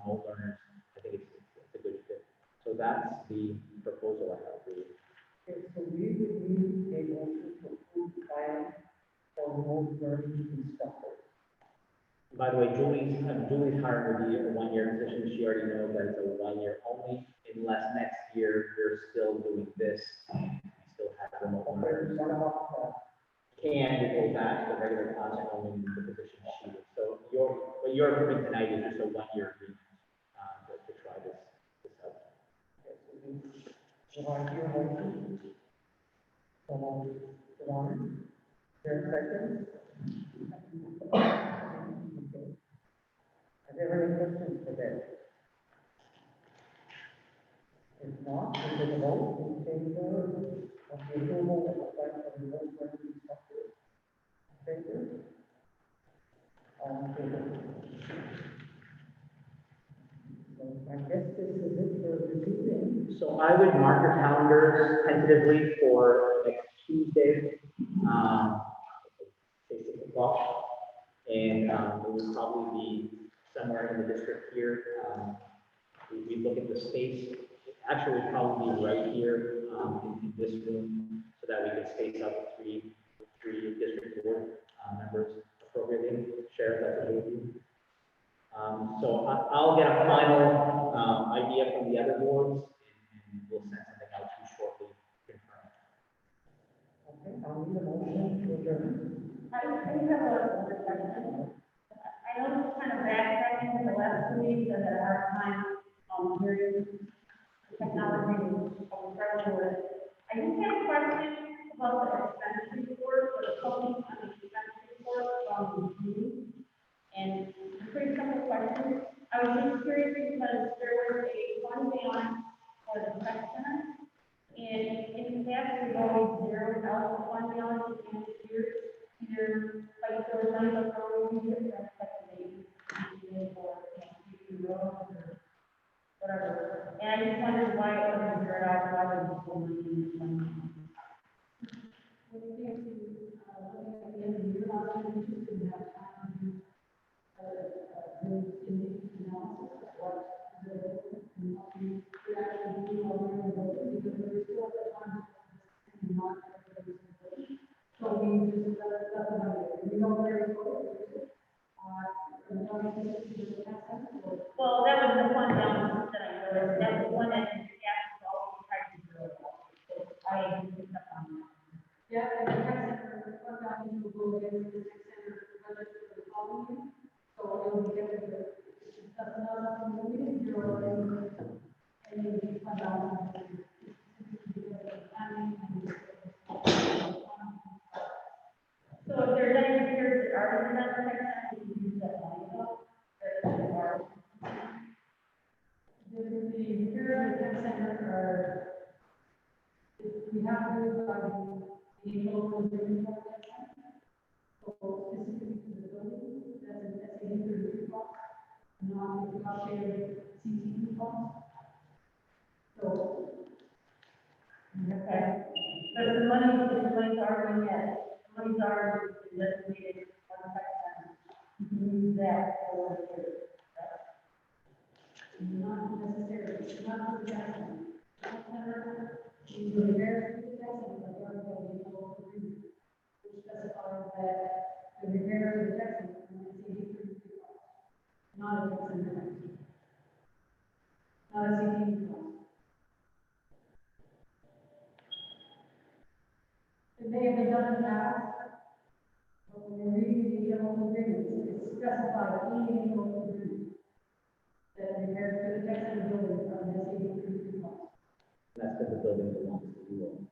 remote learners. I think it's a good fit. So that's the proposal I have for you. Okay, so we would need a motion to approve the plan for remote learning instructor. By the way, Julie's hiring would be a 1-year position. She already knows that it's a 1-year only, unless next year you're still doing this, still have remote learners. Can go back to the regular classroom only in the position she is. So what you're approving tonight is just a 1-year agreement to try this out. Okay, so we want your motion. Ron, there a second? Okay. Are there any questions for that? If not, we will vote in favor of the approval of the plan for the road running structure. In favor? All in favor? So I guess this is it for this evening. So I would mark your calendars tentatively for next Tuesday, say 6 o'clock. And, it would probably be somewhere in the district here. We look at the space, actually it'd probably be right here, in this room, so that we can space out the three district board, members appropriately. Sheriff, that's okay with you? So I'll get a final, idea from the other boards, and we'll send something out to you shortly, confirm. Okay, I'll need a motion to adjourn. I have a question. I know it's kind of backtracking in the last 2 weeks and a hard time, hearing technology of regular. I just had a question about the expense report, or the public expense report from you. And a pretty simple question. I was just curious because there was a fund balance for the tech center. And in the past, we've always zeroed out the fund balance at the end of the year. Either, like, if there was money left over, we could transfer that to the or, or whatever. And I just wondered why it wasn't zeroed out, why there was so money in the fund balance. Well, that was the fund balance that I noticed. That's the one that you asked us all to try to zero out. So I picked up on that. Yeah, and the tech center, what that means will go against the tech center budget for the following year. So it will be given to, that's another, we didn't zero any fund balance. So if there's any repairs that are in that tech center, we can use that money though. The repairs in the tech center are, we have to, the local building for the tech center. So specifically to the building, that's a user cost, not the cost share CCD cost. So. Okay. But the money's already in, the money's already designated for the tech center. You can use that for repairs. Not necessarily, not for the tech center. Tech center, the repairs to the tech center, but they're going to be local agreement, which specifies that the repairs to the tech center, not a tech center. Not a CCD cost. It may have been done in the past, but when you're reading the local agreements, it's specified in the local agreement that repairs to the tech center building are necessary costs. That's because the building belongs to you all.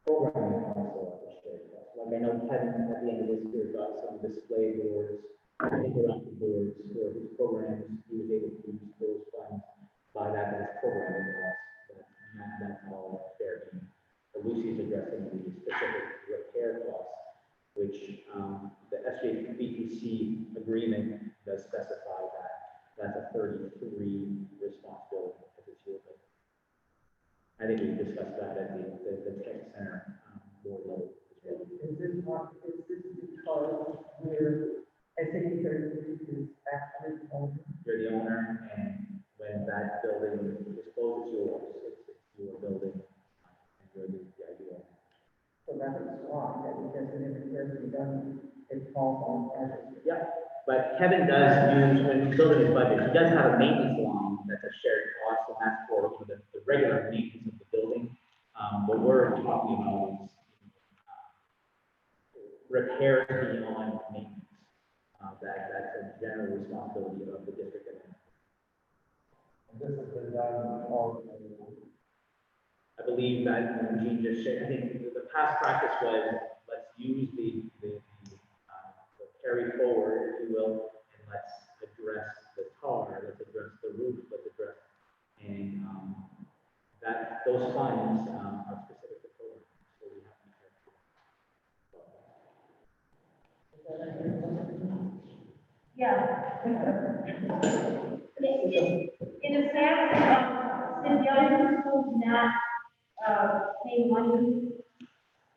Programming also are shared costs. Like I know Kevin at the end of this year got some display boards, interactive boards for his programs. He was able to use those funds by that as programming costs. That's all fair game. But Lucy's addressing the specific repair costs, which the SJ-BTC agreement does specify that that's a 33 responsibility because it's your building. I think we discussed that at the tech center board level as well. Is this because we're, SAP 33 is actually owned? You're the owner, and when that building is closed, it's yours. It's your building, and you're the owner. So that is why, that because it is very done, it falls on SAP. Yeah, but Kevin does use, when he's building his budget, he does have a maintenance line that's a shared cost, and that's for the regular maintenance of the building. What we're talking about is repair beyond maintenance. That's a general responsibility of the district. And this has been done all. I believe that Eugene just shared, I think the past practice was, let's use the carry forward, if you will, and let's address the tar, let's address the roof, let's address, and, that, those funds, are specific to programs, so we have to be careful. Yeah. In a sense, since the other schools not, paying money,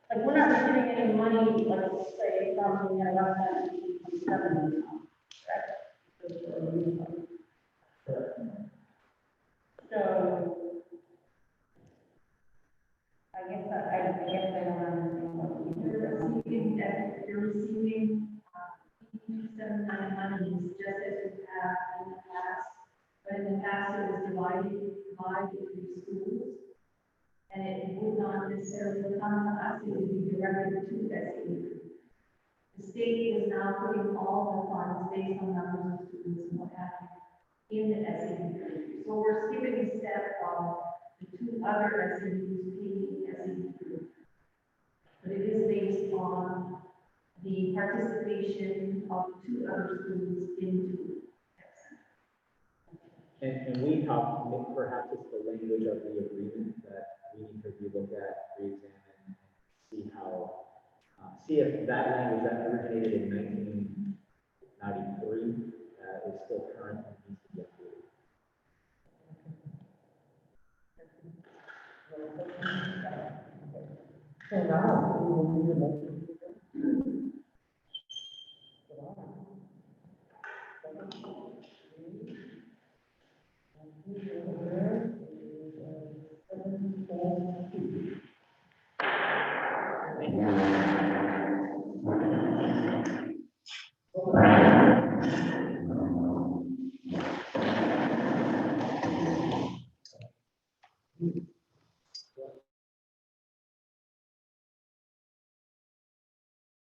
like, we're not receiving any money, like, say, from the West End, so, I guess I don't understand what you You're receiving, that you're receiving, 279 monies, just as we have in the past. But in the past, it was divided into schools. And it would not necessarily come to us, it would be directed to SAU. The state is now putting all the funds based on numbers of students and what have you in the SAU. So we're skipping a step of the two other SAUs paying SAU. But it is based on the participation of the two other schools into And we have, perhaps it's the language of the agreement that we need to relook at, re-examine, see how, see if that language that originated in 1993 is still current and needs to be updated. So now, we will need a motion.